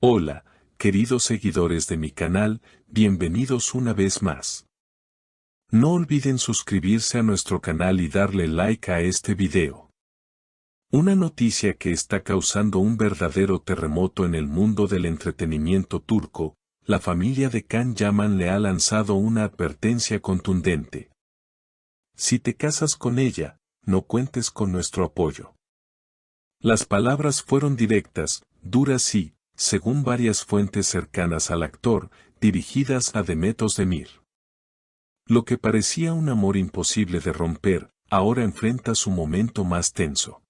Hola, queridos seguidores de mi canal, bienvenidos una vez más. No olviden suscribirse a nuestro canal y darle like a este video. Una noticia que está causando un verdadero terremoto en el mundo del entretenimiento turco, la familia de Can Yaman le ha lanzado una advertencia contundente. Si te casas con ella, no cuentes con nuestro apoyo. Las palabras fueron directas, duras y, según varias fuentes cercanas al actor, dirigidas a Demet Özdemir. Lo que parecía un amor imposible de romper, ahora enfrenta su momento más tenso.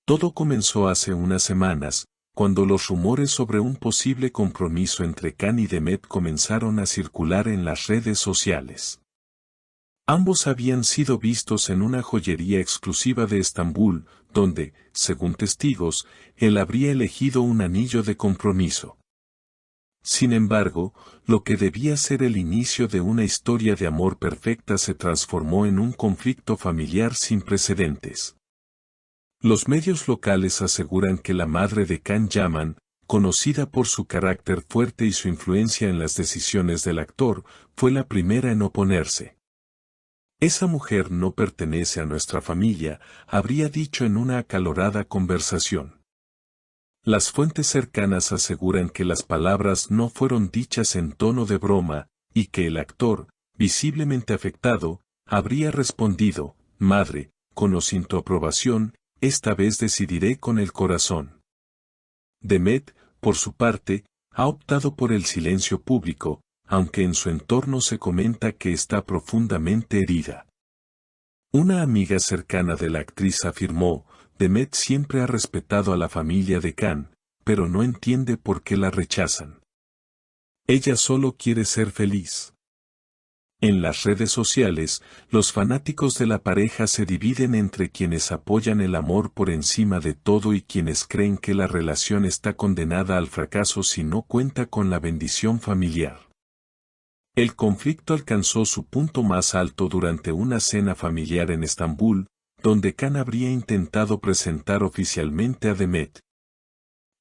Todo comenzó hace unas semanas, cuando los rumores sobre un posible compromiso entre Can y Demet comenzaron a circular en las redes sociales. Ambos habían sido vistos en una joyería exclusiva de Estambul, donde, según testigos, él habría elegido un anillo de compromiso. Sin embargo, lo que debía ser el inicio de una historia de amor perfecta se transformó en un conflicto familiar sin precedentes. Los medios locales aseguran que la madre de Can Yaman, conocida por su carácter fuerte y su influencia en las decisiones del actor, fue la primera en oponerse. Esa mujer no pertenece a nuestra familia, habría dicho en una acalorada conversación. Las fuentes cercanas aseguran que las palabras no fueron dichas en tono de broma, y que el actor, visiblemente afectado, habría respondido, «Madre, con o sin tu aprobación, esta vez decidiré con el corazón». Demet, por su parte, ha optado por el silencio público, aunque en su entorno se comenta que está profundamente herida. Una amiga cercana de la actriz afirmó, Demet siempre ha respetado a la familia de Can, pero no entiende por qué la rechazan. Ella solo quiere ser feliz. En las redes sociales, los fanáticos de la pareja se dividen entre quienes apoyan el amor por encima de todo y quienes creen que la relación está condenada al fracaso si no cuenta con la bendición familiar. El conflicto alcanzó su punto más alto durante una cena familiar en Estambul, donde Can habría intentado presentar oficialmente a Demet.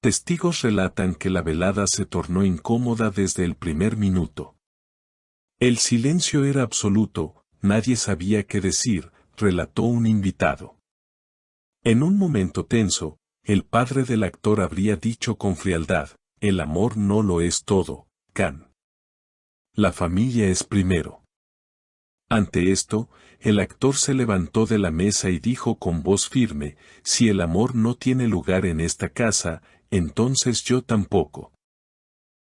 Testigos relatan que la velada se tornó incómoda desde el primer minuto. El silencio era absoluto, nadie sabía qué decir, relató un invitado. En un momento tenso, el padre del actor habría dicho con frialdad, «El amor no lo es todo, Can. La familia es primero». Ante esto, el actor se levantó de la mesa y dijo con voz firme, «Si el amor no tiene lugar en esta casa, entonces yo tampoco».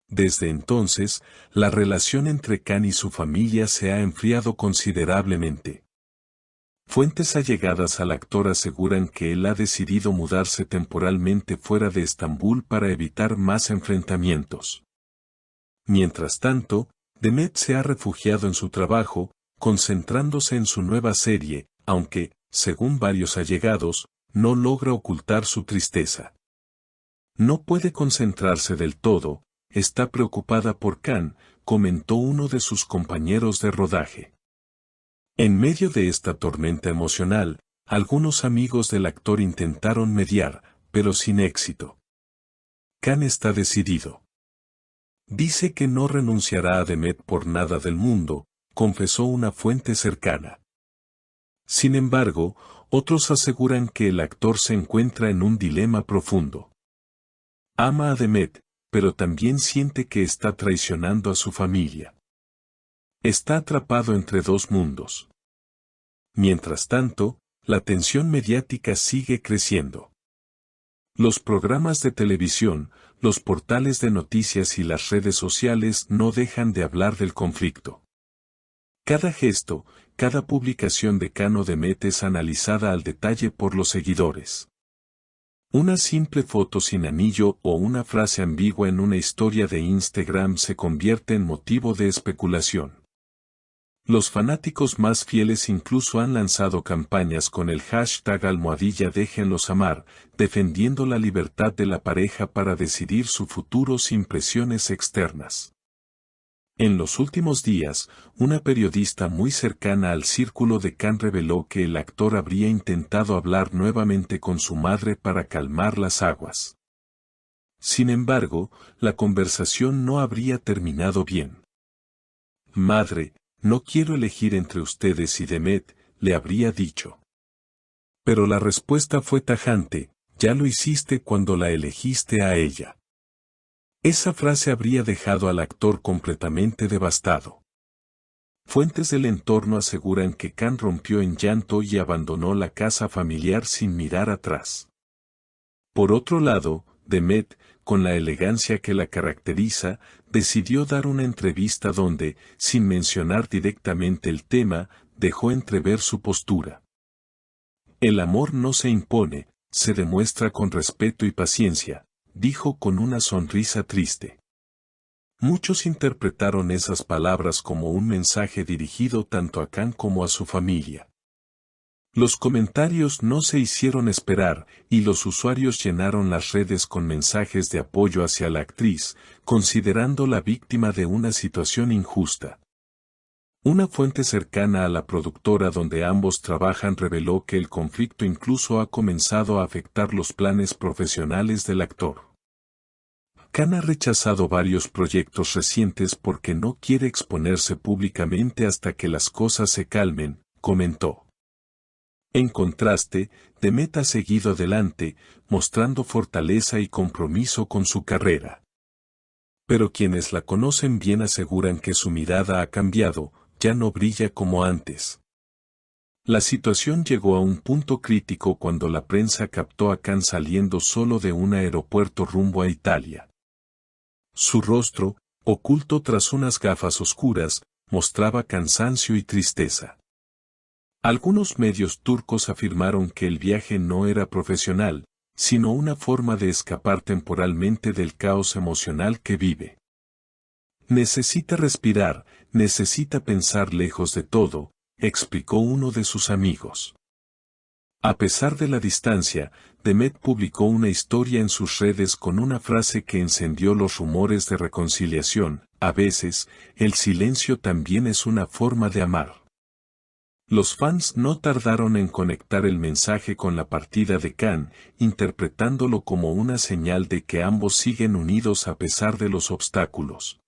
Desde entonces, la relación entre Can y su familia se ha enfriado considerablemente. Fuentes allegadas al actor aseguran que él ha decidido mudarse temporalmente fuera de Estambul para evitar más enfrentamientos. Mientras tanto, Demet se ha refugiado en su trabajo, concentrándose en su nueva serie, aunque, según varios allegados, no logra ocultar su tristeza. No puede concentrarse del todo, está preocupada por Can, comentó uno de sus compañeros de rodaje. En medio de esta tormenta emocional, algunos amigos del actor intentaron mediar, pero sin éxito. Can está decidido. Dice que no renunciará a Demet por nada del mundo, confesó una fuente cercana. Sin embargo, otros aseguran que el actor se encuentra en un dilema profundo. Ama a Demet, pero también siente que está traicionando a su familia. Está atrapado entre dos mundos. Mientras tanto, la tensión mediática sigue creciendo. Los programas de televisión, los portales de noticias y las redes sociales no dejan de hablar del conflicto. Cada gesto, cada publicación de Can o Demet es analizada al detalle por los seguidores. Una simple foto sin anillo o una frase ambigua en una historia de Instagram se convierte en motivo de especulación. Los fanáticos más fieles incluso han lanzado campañas con el hashtag #déjenlos amar, defendiendo la libertad de la pareja para decidir su futuro sin presiones externas. En los últimos días, una periodista muy cercana al círculo de Can reveló que el actor habría intentado hablar nuevamente con su madre para calmar las aguas. Sin embargo, la conversación no habría terminado bien. Madre, no quiero elegir entre ustedes y Demet, le habría dicho. Pero la respuesta fue tajante, ya lo hiciste cuando la elegiste a ella. Esa frase habría dejado al actor completamente devastado. Fuentes del entorno aseguran que Khan rompió en llanto y abandonó la casa familiar sin mirar atrás. Por otro lado, Demet, con la elegancia que la caracteriza, decidió dar una entrevista donde, sin mencionar directamente el tema, dejó entrever su postura. El amor no se impone, se demuestra con respeto y paciencia, dijo con una sonrisa triste. Muchos interpretaron esas palabras como un mensaje dirigido tanto a Khan como a su familia. Los comentarios no se hicieron esperar, y los usuarios llenaron las redes con mensajes de apoyo hacia la actriz, considerándola víctima de una situación injusta. Una fuente cercana a la productora donde ambos trabajan reveló que el conflicto incluso ha comenzado a afectar los planes profesionales del actor. Khan ha rechazado varios proyectos recientes porque no quiere exponerse públicamente hasta que las cosas se calmen, comentó. En contraste, Demet ha seguido adelante, mostrando fortaleza y compromiso con su carrera. Pero quienes la conocen bien aseguran que su mirada ha cambiado, ya no brilla como antes. La situación llegó a un punto crítico cuando la prensa captó a Khan saliendo solo de un aeropuerto rumbo a Italia. Su rostro, oculto tras unas gafas oscuras, mostraba cansancio y tristeza. Algunos medios turcos afirmaron que el viaje no era profesional, sino una forma de escapar temporalmente del caos emocional que vive. Necesita respirar, necesita pensar lejos de todo, explicó uno de sus amigos. A pesar de la distancia, Demet publicó una historia en sus redes con una frase que encendió los rumores de reconciliación: a veces, el silencio también es una forma de amar. Los fans no tardaron en conectar el mensaje con la partida de Khan, interpretándolo como una señal de que ambos siguen unidos a pesar de los obstáculos.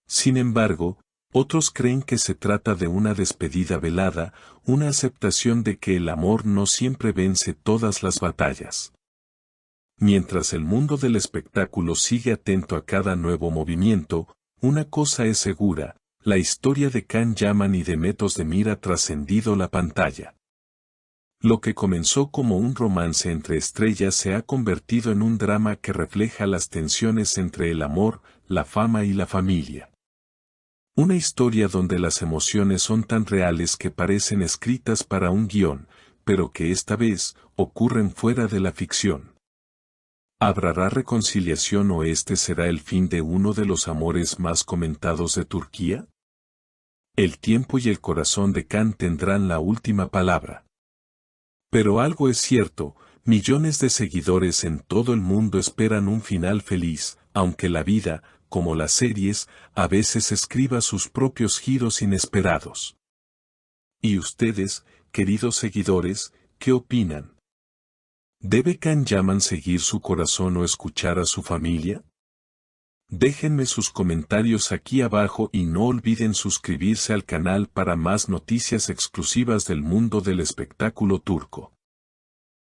Sin embargo, otros creen que se trata de una despedida velada, una aceptación de que el amor no siempre vence todas las batallas. Mientras el mundo del espectáculo sigue atento a cada nuevo movimiento, una cosa es segura: la historia de Khan Yaman y Demet Özdemir ha trascendido la pantalla. Lo que comenzó como un romance entre estrellas se ha convertido en un drama que refleja las tensiones entre el amor, la fama y la familia. Una historia donde las emociones son tan reales que parecen escritas para un guión, pero que esta vez ocurren fuera de la ficción. ¿Habrá reconciliación o este será el fin de uno de los amores más comentados de Turquía? El tiempo y el corazón de Khan tendrán la última palabra. Pero algo es cierto: millones de seguidores en todo el mundo esperan un final feliz, aunque la vida, como las series, a veces escriba sus propios giros inesperados. ¿Y ustedes, queridos seguidores, qué opinan? ¿Debe Khan Yaman seguir su corazón o escuchar a su familia? Déjenme sus comentarios aquí abajo y no olviden suscribirse al canal para más noticias exclusivas del mundo del espectáculo turco.